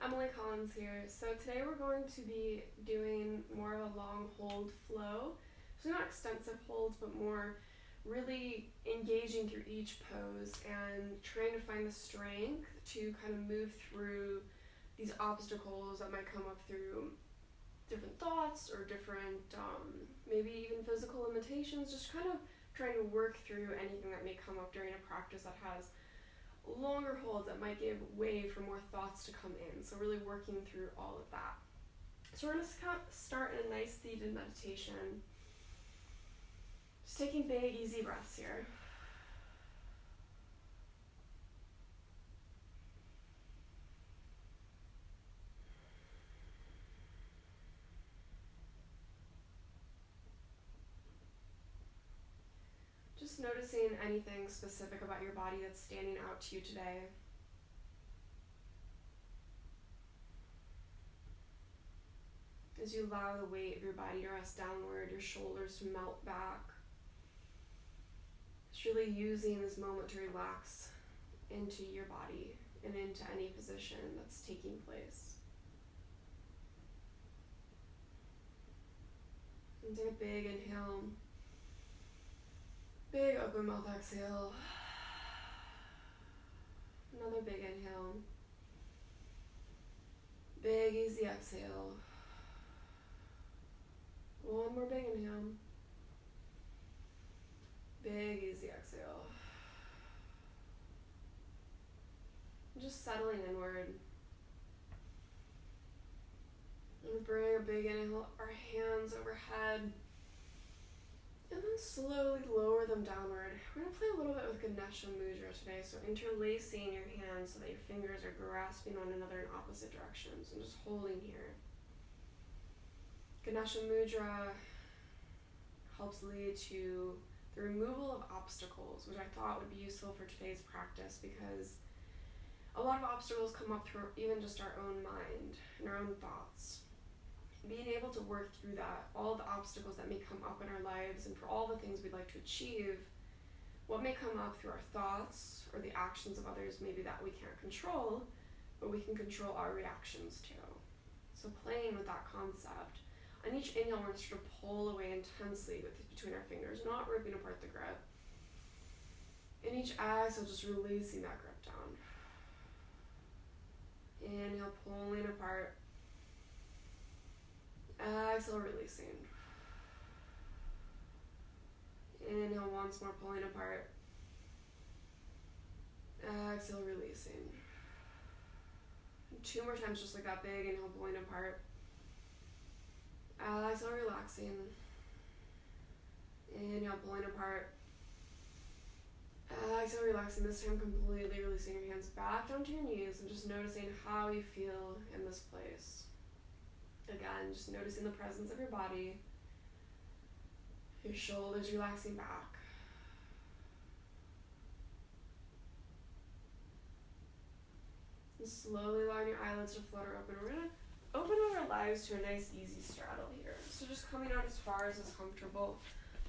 Emily Collins here. So today we're going to be doing more of a long hold flow. So not extensive holds, but more really engaging through each pose and trying to find the strength to kind of move through these obstacles that might come up through different thoughts or different maybe even physical limitations, just kind of trying to work through anything that may come up during a practice that has longer holds that might give way for more thoughts to come in. So really working through all of that. So we're going to start in a nice seated meditation. Just taking big, easy breaths here. Just noticing anything specific about your body that's standing out to you today. As you allow the weight of your body to rest downward, your shoulders to melt back. Just really using this moment to relax into your body and into any position that's taking place. And take a big inhale. Big open mouth exhale. Another big inhale. Big easy exhale. One more big inhale. Big easy exhale. Just settling inward. And bring a big inhale, our hands overhead. And then slowly lower them downward. We're going to play a little bit with Ganesha Mudra today. So interlacing your hands so that your fingers are grasping one another in opposite directions and just holding here. Ganesha Mudra helps lead to the removal of obstacles, which I thought would be useful for today's practice because a lot of obstacles come up through even just our own mind and our own thoughts. Being able to work through that, all the obstacles that may come up in our lives and for all the things we'd like to achieve, what may come up through our thoughts or the actions of others maybe that we can't control, but we can control our reactions to. So playing with that concept. On each inhale, we're going to sort of pull away intensely between our fingers, not ripping apart the grip. In each exhale, just releasing that grip down. Inhale, pulling apart. Exhale, releasing. Inhale once more, pulling apart. Exhale, releasing. And 2 more times just like that, big inhale, pulling apart. Exhale, relaxing. Inhale, pulling apart. Exhale, relaxing. This time completely releasing your hands back down to your knees and just noticing how you feel in this place. Again, just noticing the presence of your body, your shoulders relaxing back. And slowly allowing your eyelids to flutter open. We're going to open our lives to a nice easy straddle here. So just coming out as far as is comfortable,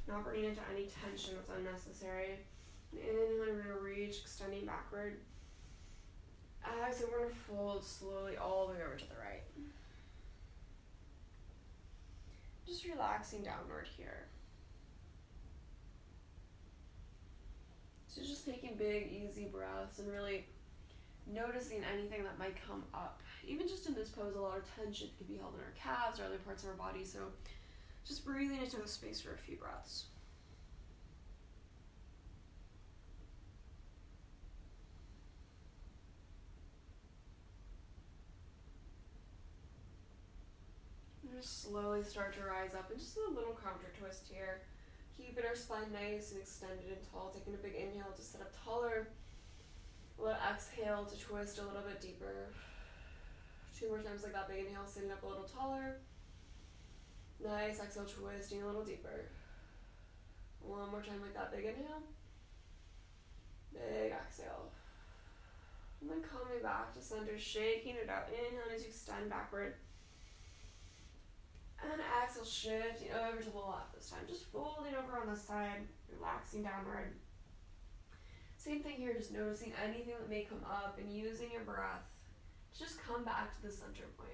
not bringing into any tension that's unnecessary. Inhale, we're going to reach, extending backward. Exhale, we're going to fold slowly all the way over to the right. Just relaxing downward here. So just taking big, easy breaths and really noticing anything that might come up. Even just in this pose, a lot of tension can be held in our calves or other parts of our body. So just breathing into the space for a few breaths. Just slowly start to rise up and just a little counter twist here. Keeping our spine nice and extended and tall. Taking a big inhale to sit up taller. A little exhale to twist a little bit deeper. 2 more times like that, big inhale, sitting up a little taller. Nice, exhale, twisting a little deeper. 1 more time like that, big inhale. Big exhale. And then coming back to center, shaking it out. Inhale as you extend backward. And exhale, shifting over to the left this time. Just folding over on the side, relaxing downward. Same thing here, just noticing anything that may come up and using your breath to just come back to the center point.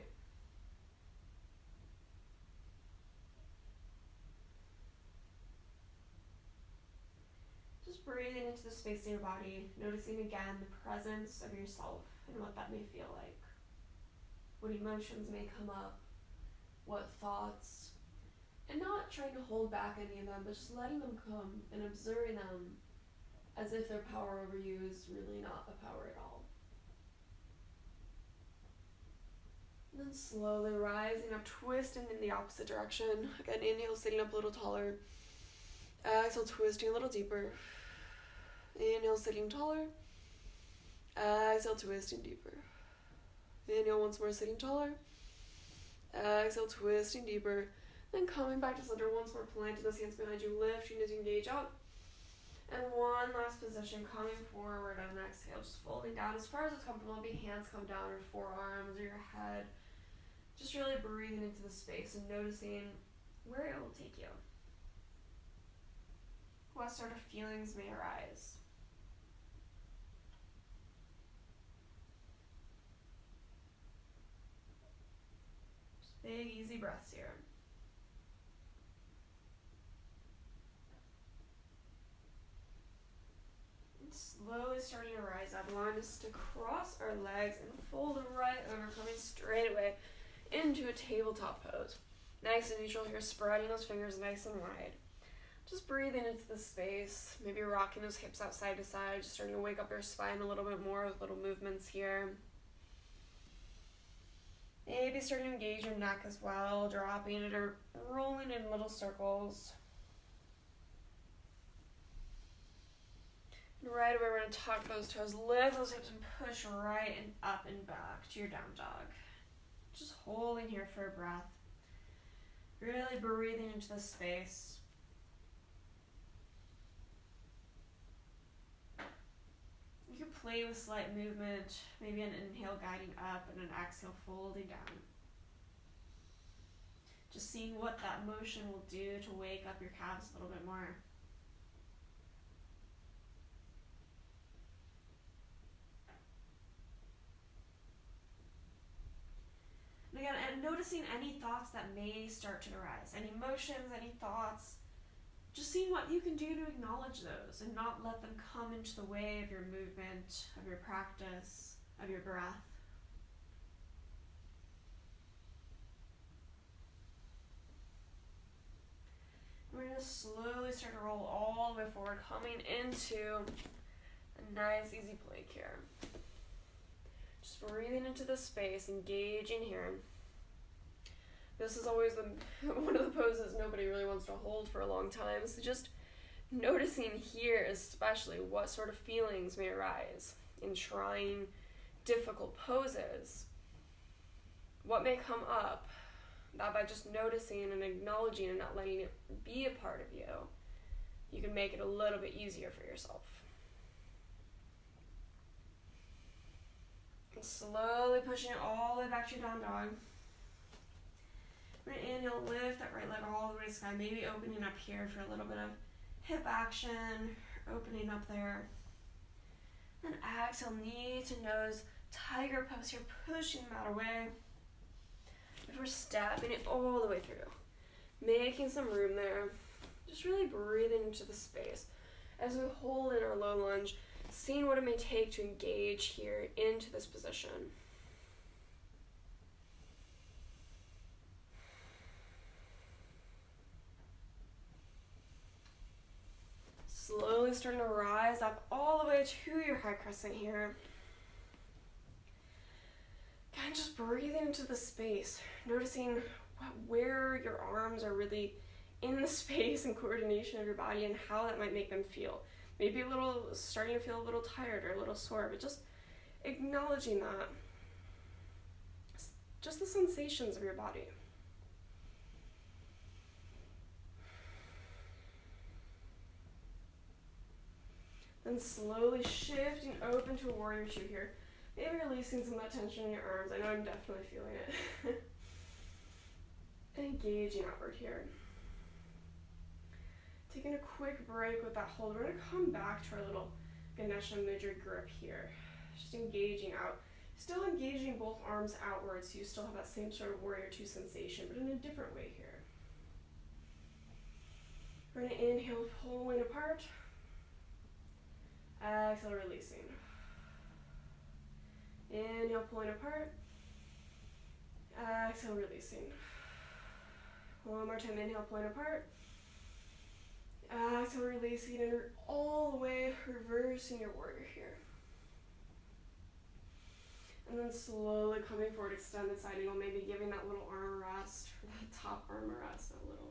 Just breathing into the space in your body, noticing again the presence of yourself and what that may feel like. What emotions may come up, what thoughts, and not trying to hold back any of them, but just letting them come and observing them as if their power over you is really not a power at all. And then slowly rising up, twisting in the opposite direction. Again, inhale, sitting up a little taller. Exhale, twisting a little deeper. Inhale, sitting taller. Exhale, twisting deeper. Inhale once more, sitting taller. Exhale, twisting deeper. Then coming back to center once more, planting those hands behind you, lifting as you engage out. And one last position, coming forward on an exhale, just folding down as far as it's comfortable. Maybe hands come down, or forearms, or your head. Just really breathing into the space and noticing where it will take you. What sort of feelings may arise. Just big, easy breaths here. Slowly starting to rise up. Allowing us to cross our legs and fold right over, coming straight away into a tabletop pose. Nice and neutral here, spreading those fingers nice and wide. Just breathing into the space, maybe rocking those hips out side to side, just starting to wake up your spine a little bit more with little movements here. Maybe starting to engage your neck as well, dropping it or rolling in little circles. Right away, we're going to tuck those toes, lift those hips, and push right and up and back to your down dog. Just holding here for a breath. Really breathing into the space. You can play with slight movement, maybe an inhale guiding up and an exhale folding down. Just seeing what that motion will do to wake up your calves a little bit more. And again, and noticing any thoughts that may start to arise, any emotions, any thoughts, just seeing what you can do to acknowledge those and not let them come into the way of your movement, of your practice, of your breath. And we're going to slowly start to roll all the way forward, coming into a nice easy plank here. Just breathing into the space, engaging here. This is always one of the poses nobody really wants to hold for a long time. So just noticing here especially what sort of feelings may arise in trying difficult poses. What may come up, that by just noticing and acknowledging and not letting it be a part of you, you can make it a little bit easier for yourself. And slowly pushing it all the way back to your down dog. We're going to inhale, lift that right leg all the way to the sky, maybe opening up here for a little bit of hip action, opening up there. Then exhale, knee to nose, tiger pose here, pushing that away. Before stepping it all the way through, making some room there. Just really breathing into the space. As we hold in our low lunge, seeing what it may take to engage here into this position. Slowly starting to rise up all the way to your high crescent here. Kind of just breathing into the space, noticing where your arms are really in the space and coordination of your body and how that might make them feel. Maybe starting to feel a little tired or a little sore, but just acknowledging that. Just the sensations of your body. Then slowly shifting open to a warrior two here. Maybe releasing some of that tension in your arms. I know I'm definitely feeling it. Engaging outward here. Taking a quick break with that hold. We're going to come back to our little Ganesha Mudra grip here. Just engaging out. Still engaging both arms outwards, so you still have that same sort of warrior two sensation, but in a different way here. We're going to inhale, pulling apart. Exhale, releasing. Inhale, pulling apart. Exhale, releasing. One more time, inhale, pulling apart. Exhale, releasing, and all the way reversing your warrior here. And then slowly coming forward, extended side angle, maybe giving that little arm rest, or that top arm a rest a little.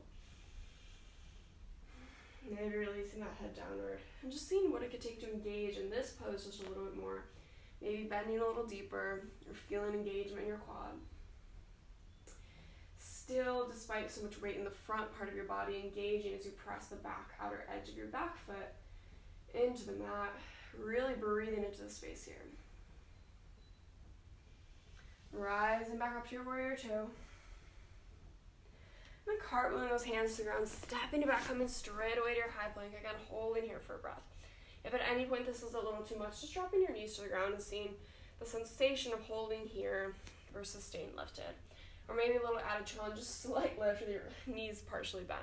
Maybe releasing that head downward. And just seeing what it could take to engage in this pose just a little bit more. Maybe bending a little deeper, or feeling engagement in your quad. Still, despite so much weight in the front part of your body, engaging as you press the back outer edge of your back foot into the mat, really breathing into the space here. Rising back up to your warrior two. And cartwheeling those hands to the ground, stepping it back, coming straight away to your high plank. Again, holding here for a breath. If at any point this is a little too much, just dropping your knees to the ground and seeing the sensation of holding here versus staying lifted. Or maybe a little added challenge, just slight lift with your knees partially bent.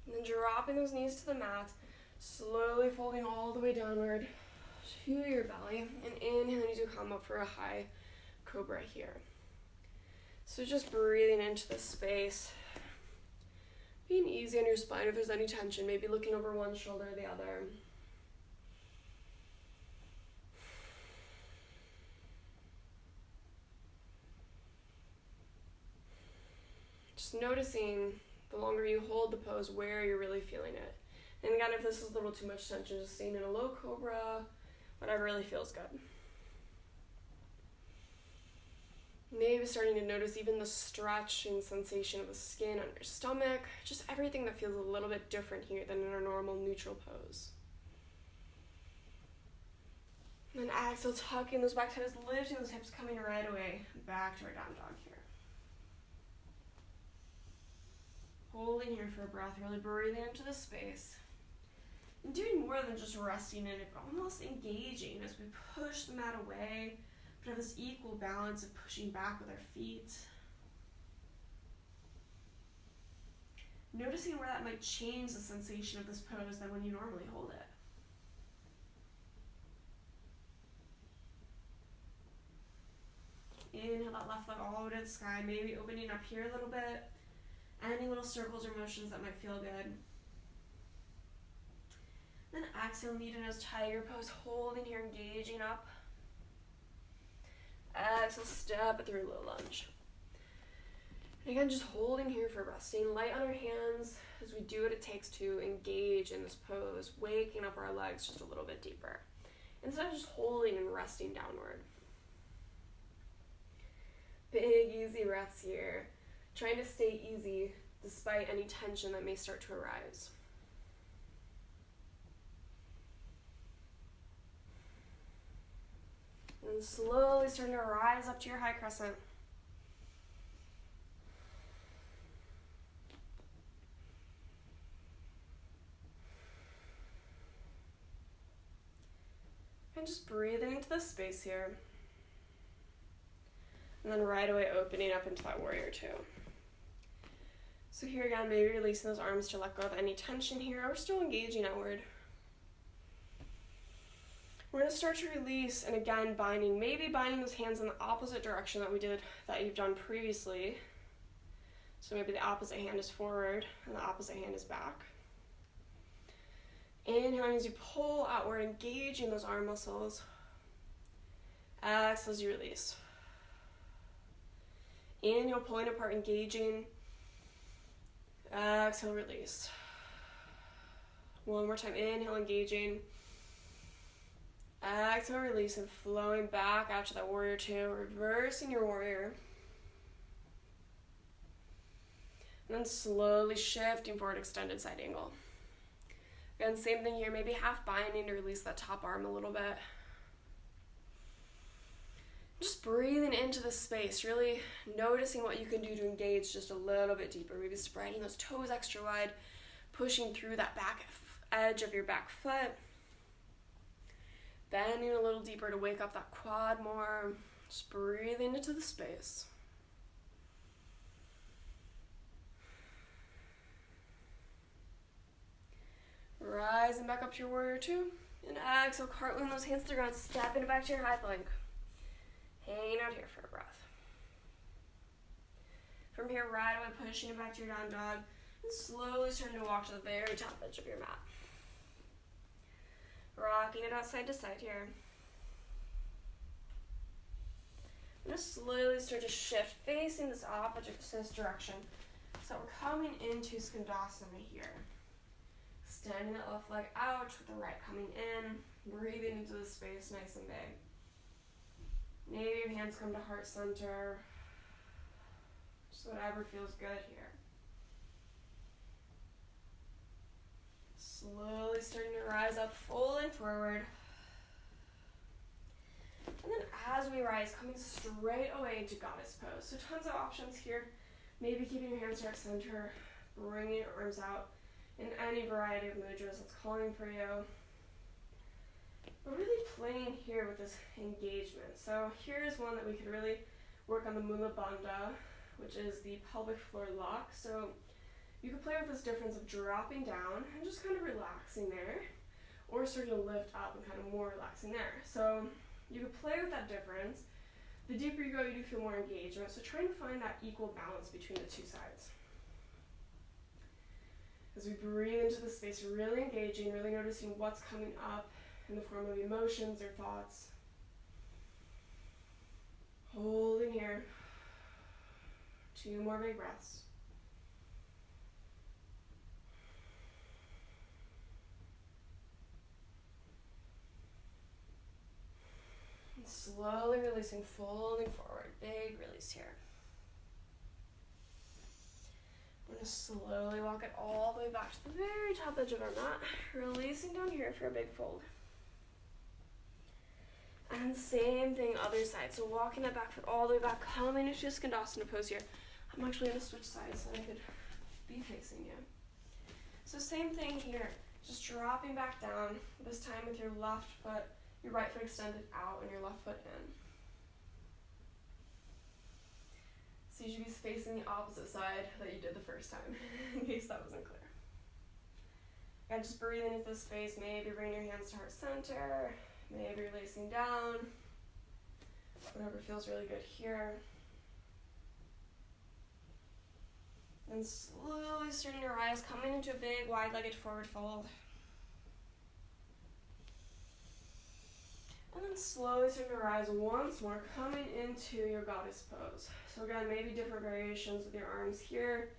And then dropping those knees to the mat, slowly folding all the way downward to your belly, and inhaling as you come up for a high cobra here. So just breathing into this space, being easy on your spine if there's any tension, maybe looking over one shoulder or the other. Just noticing the longer you hold the pose where you're really feeling it. And again, if this is a little too much tension, just staying in a low cobra, whatever really feels good. Maybe starting to notice even the stretching sensation of the skin on your stomach, just everything that feels a little bit different here than in our normal neutral pose. And then exhale, tucking those back toes, lifting those hips, coming right away back to our down dog here. Holding here for a breath, really breathing into the space. And doing more than just resting in it, but almost engaging as we push the mat away, but have this equal balance of pushing back with our feet. Noticing where that might change the sensation of this pose than when you normally hold it. Inhale that left leg all the way to the sky, maybe opening up here a little bit. Any little circles or motions that might feel good. Then exhale, meeting as tiger pose, holding here, engaging up. Exhale, step it through a little lunge. And again, just holding here for breath, staying light on our hands as we do what it takes to engage in this pose, waking up our legs just a little bit deeper. Instead of just holding and resting downward. Big, easy breaths here. Trying to stay easy despite any tension that may start to arise. And slowly starting to rise up to your high crescent. And just breathing into this space here. And then right away opening up into that warrior two. So here again, maybe releasing those arms to let go of any tension here. We're still engaging outward. We're going to start to release, and again, maybe binding those hands in the opposite direction that you've done previously. So maybe the opposite hand is forward, and the opposite hand is back. Inhaling as you pull outward, engaging those arm muscles. Exhale as you release. Inhale, pulling apart, engaging. Exhale, release. One more time, inhale, engaging. Exhale, release, and flowing back out to that warrior two, reversing your warrior. And then slowly shifting forward, extended side angle. Again, same thing here, maybe half binding to release that top arm a little bit. Just breathing into the space, really noticing what you can do to engage just a little bit deeper. Maybe spreading those toes extra wide, pushing through that back edge of your back foot. Bending a little deeper to wake up that quad more. Just breathing into the space. Rising back up to your warrior two. And exhale, cartwheeling those hands to the ground, stepping it back to your high plank. Hanging out here for a breath. From here, right away, pushing it back to your down dog, and slowly starting to walk to the very top edge of your mat. Rocking it out side to side here. I'm going to slowly start to shift, facing this opposite direction. So we're coming into Skandasana here. Extending that left leg out with the right coming in. Breathing into the space nice and big. Maybe your hands come to heart center. Just whatever feels good here. Slowly starting to rise up, full and forward. And then as we rise, coming straight away into goddess pose. So tons of options here. Maybe keeping your hands heart center, bringing your arms out in any variety of mudras that's calling for you. We're really playing here with this engagement. So here's one that we could really work on, the Mula Bandha, which is the pelvic floor lock. So you could play with this difference of dropping down and just kind of relaxing there, or starting to lift up and kind of more relaxing there. So you could play with that difference. The deeper you go, you do feel more engagement. So trying to find that equal balance between the two sides. As we breathe into the space, really engaging, really noticing what's coming up in the form of emotions or thoughts. Holding here. 2 more big breaths. And slowly releasing, folding forward. Big release here. I'm going to slowly walk it all the way back to the very top edge of our mat. Releasing down here for a big fold. And same thing, other side. So walking that back foot all the way back, coming into Skandasana pose here. I'm actually going to switch sides so I could be facing you. So same thing here. Just dropping back down, this time with your left foot, your right foot extended out and your left foot in. So you should be facing the opposite side that you did the first time, in case that wasn't clear. Again, just breathing into this space, maybe bring your hands to heart center, maybe releasing down, whatever feels really good here. And slowly starting to rise, coming into a big wide-legged forward fold. And then slowly starting to rise once more, coming into your goddess pose. So again, maybe different variations with your arms here,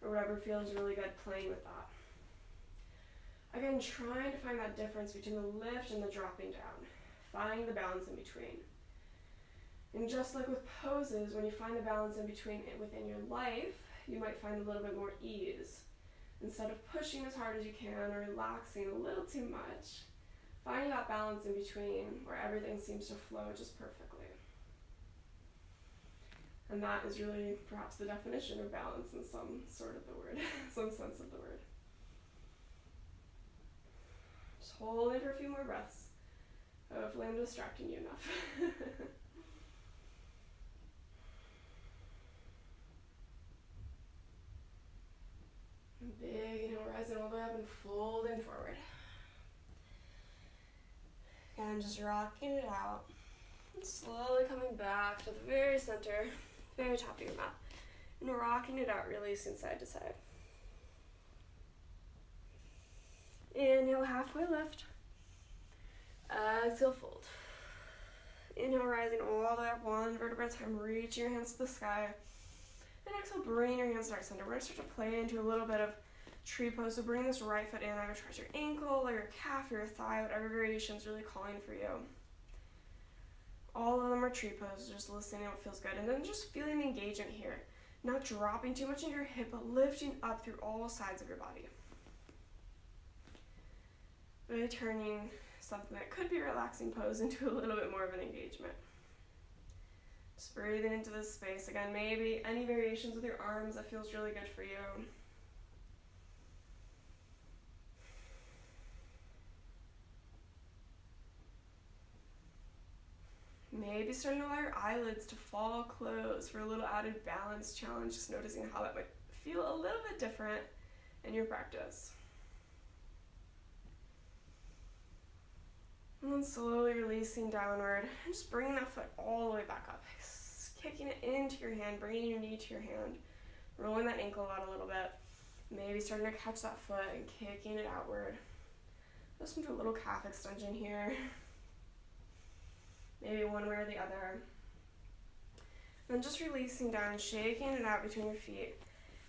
or whatever feels really good, playing with that. Again, trying to find that difference between the lift and the dropping down. Finding the balance in between. And just like with poses, when you find the balance in between it within your life, you might find a little bit more ease. Instead of pushing as hard as you can or relaxing a little too much, finding that balance in between where everything seems to flow just perfectly. And that is really perhaps the definition of balance in some sort of the word, some sense of the word. Just hold it for a few more breaths. Hopefully I'm distracting you enough. Big inhale, rising all the way up and folding forward. And just rocking it out. And slowly coming back to the very center, very top of your mat. And rocking it out, releasing side to side. Inhale, halfway lift. Exhale, fold. Inhale, rising all the way up, one vertebra at a time, reach your hands to the sky. And exhale, bring your hands to heart center. We're going to start to play into a little bit of tree pose. So bring this right foot in, either towards your ankle or your calf or your thigh, whatever variation is really calling for you. All of them are tree poses, just listening to what feels good. And then just feeling the engagement here. Not dropping too much into your hip, but lifting up through all sides of your body. Really turning something that could be a relaxing pose into a little bit more of an engagement. Just breathing into this space. Again, maybe any variations with your arms that feels really good for you. Maybe starting to allow your eyelids to fall closed for a little added balance challenge, just noticing how that might feel a little bit different in your practice. And then slowly releasing downward and just bringing that foot all the way back up. Kicking it into your hand, bringing your knee to your hand, rolling that ankle out a little bit. Maybe starting to catch that foot and kicking it outward. Just do a little calf extension here. Maybe one way or the other. And then just releasing down, shaking it out between your feet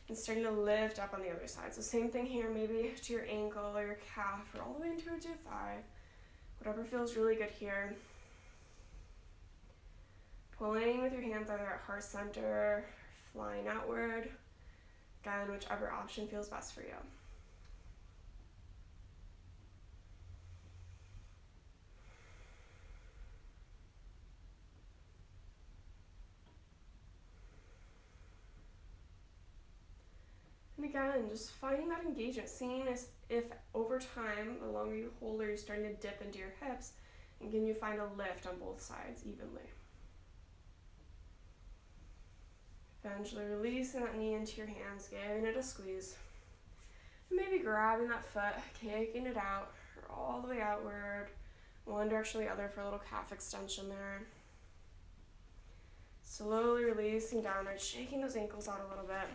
and starting to lift up on the other side. So same thing here, maybe to your ankle or your calf or all the way into your thigh. Whatever feels really good here. Pulling with your hands either at heart center, flying outward. Again, whichever option feels best for you. And again, just finding that engagement, seeing as if over time, the longer you hold or you're starting to dip into your hips, and can you find a lift on both sides evenly. Eventually releasing that knee into your hands, giving it a squeeze. And maybe grabbing that foot, kicking it out, or all the way outward, one direction or the other for a little calf extension there. Slowly releasing downward, shaking those ankles out a little bit.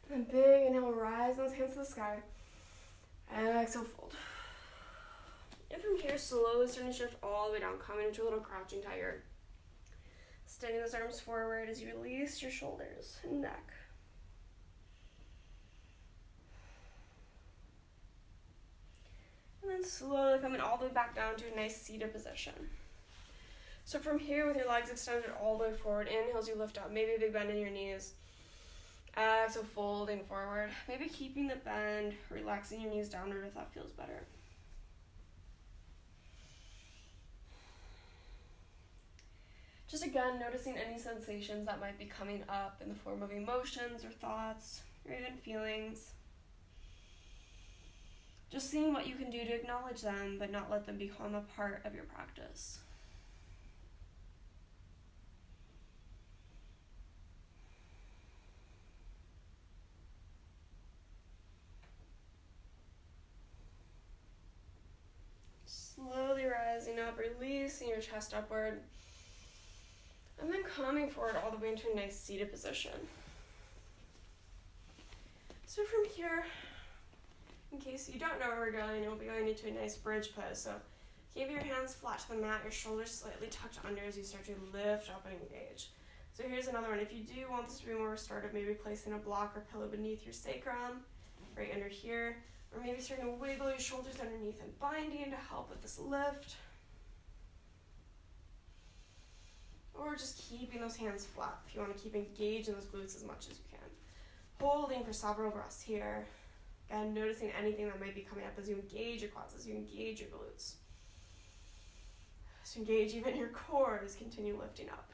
And then big inhale, rise those hands to the sky. Exhale, fold. And from here, slowly starting to shift all the way down, coming into a little crouching tiger. Extending those arms forward as you release your shoulders and neck. And then slowly coming all the way back down to a nice seated position. So from here, with your legs extended all the way forward, inhale as you lift up, maybe a big bend in your knees. Exhale, folding forward. Maybe keeping the bend, relaxing your knees downward if that feels better. Just again, noticing any sensations that might be coming up in the form of emotions or thoughts or even feelings. Just seeing what you can do to acknowledge them, but not let them become a part of your practice. Slowly rising up, releasing your chest upward. And then coming forward all the way into a nice seated position. So from here, in case you don't know where we're going, we'll be going into a nice bridge pose. So keep your hands flat to the mat, your shoulders slightly tucked under as you start to lift up and engage. So here's another one. If you do want this to be more restorative, maybe placing a block or pillow beneath your sacrum, right under here, or maybe starting to wiggle your shoulders underneath and binding to help with this lift. Or just keeping those hands flat if you want to keep engaged in those glutes as much as you can. Holding for several breaths here. Again, noticing anything that might be coming up as you engage your quads, as you engage your glutes. So engage even your core as you continue lifting up.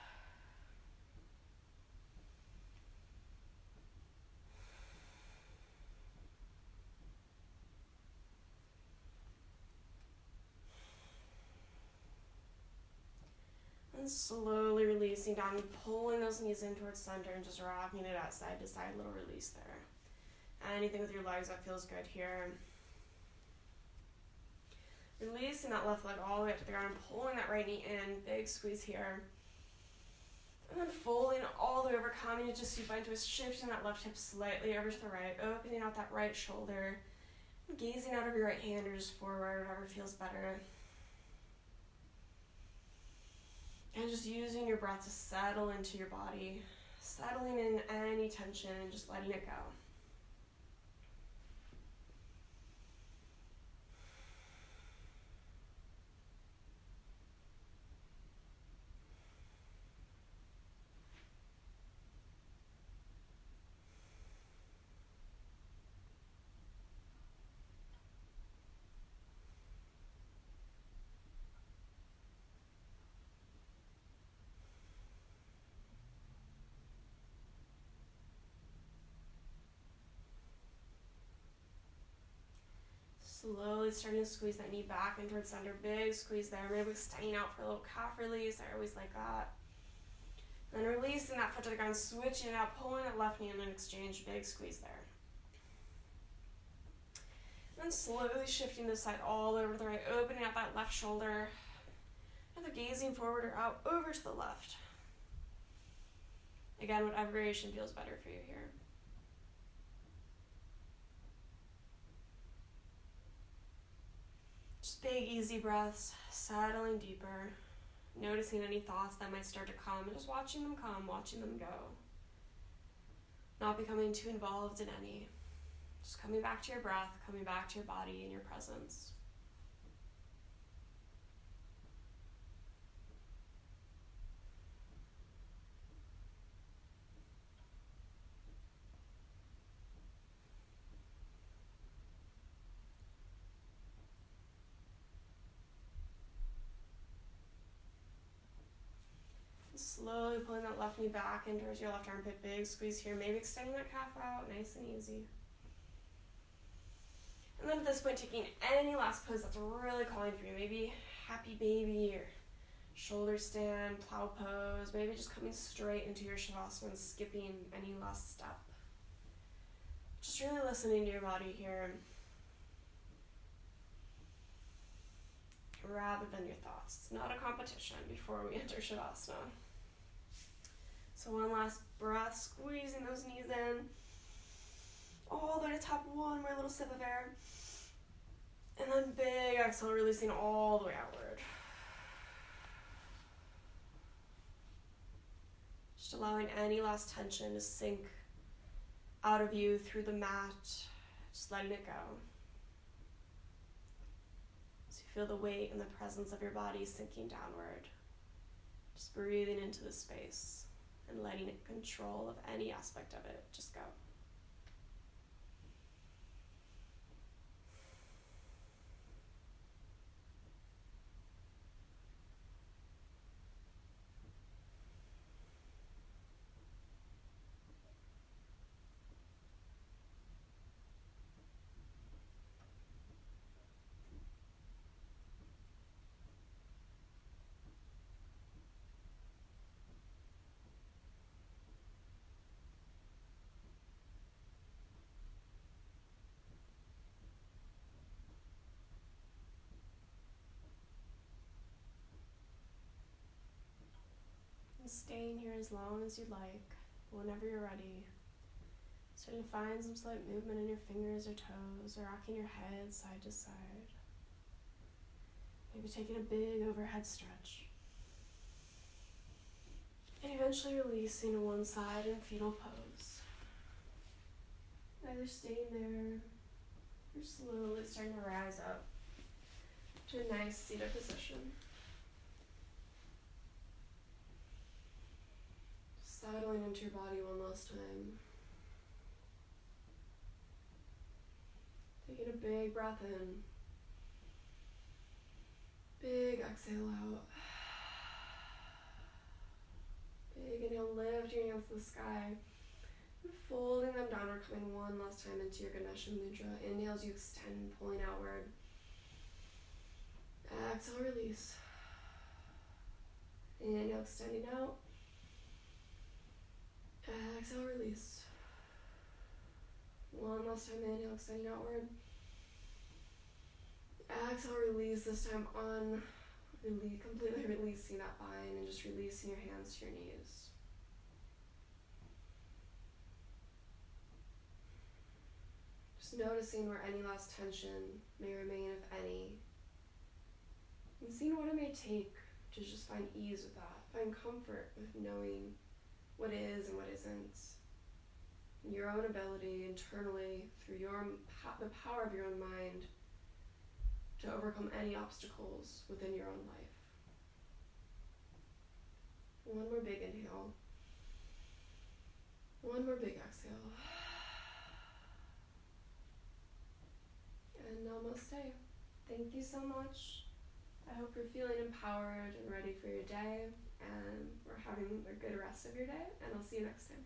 And slowly releasing down, pulling those knees in towards center and just rocking it out side to side, little release there. Anything with your legs that feels good here. Releasing that left leg all the way up to the ground, pulling that right knee in, big squeeze here. And then folding all the way over, coming into supine twist, shifting that left hip slightly over to the right, opening out that right shoulder, gazing out of your right hand or just forward, whatever feels better. And just using your breath to settle into your body, settling in any tension and just letting it go. Slowly slowly starting to squeeze that knee back and towards center. Big squeeze there. Maybe extending out for a little calf release. I always like that. Then releasing that foot to the ground, switching it out, pulling that left knee in an exchange. Big squeeze there. Then slowly shifting this side all over to the right, opening up that left shoulder. Either gazing forward or out over to the left. Again, whatever variation feels better for you here. Just big, easy breaths, settling deeper, noticing any thoughts that might start to come, and just watching them come, watching them go. Not becoming too involved in any. Just coming back to your breath, coming back to your body and your presence. Slowly pulling that left knee back in towards your left armpit. Big squeeze here. Maybe extending that calf out. Nice and easy. And then at this point, taking any last pose that's really calling for you. Maybe happy baby or shoulder stand, plow pose. Maybe just coming straight into your shavasana and skipping any last step. Just really listening to your body here rather than your thoughts. It's not a competition before we enter shavasana. So one last breath, squeezing those knees in. All the way to top, one more little sip of air. And then big exhale, releasing all the way outward. Just allowing any last tension to sink out of you through the mat. Just letting it go. So you feel the weight and the presence of your body sinking downward. Just breathing into the space and letting it control of any aspect of it. Just go. And staying here as long as you'd like, whenever you're ready. Starting to find some slight movement in your fingers or toes, or rocking your head side to side. Maybe taking a big overhead stretch. And eventually releasing to one side in fetal pose. Either staying there, or slowly starting to rise up to a nice seated position. Settling into your body one last time. Taking a big breath in. Big exhale out. Big inhale, lift your hands to the sky. And folding them downward, coming one last time into your Ganesha Mudra. Inhale as you extend, pulling outward. Exhale, release. Inhale, extending out. Exhale, release. One last time, inhale, extending outward. Exhale, release, this time on, completely releasing that bind and just releasing your hands to your knees. Just noticing where any last tension may remain, if any, and seeing what it may take to just find ease with that, find comfort with knowing what is and what isn't. Your own ability internally through the power of your own mind to overcome any obstacles within your own life. One more big inhale. One more big exhale. And namaste. Thank you so much. I hope you're feeling empowered and ready for your day, and we're having a good rest of your day, and I'll see you next time.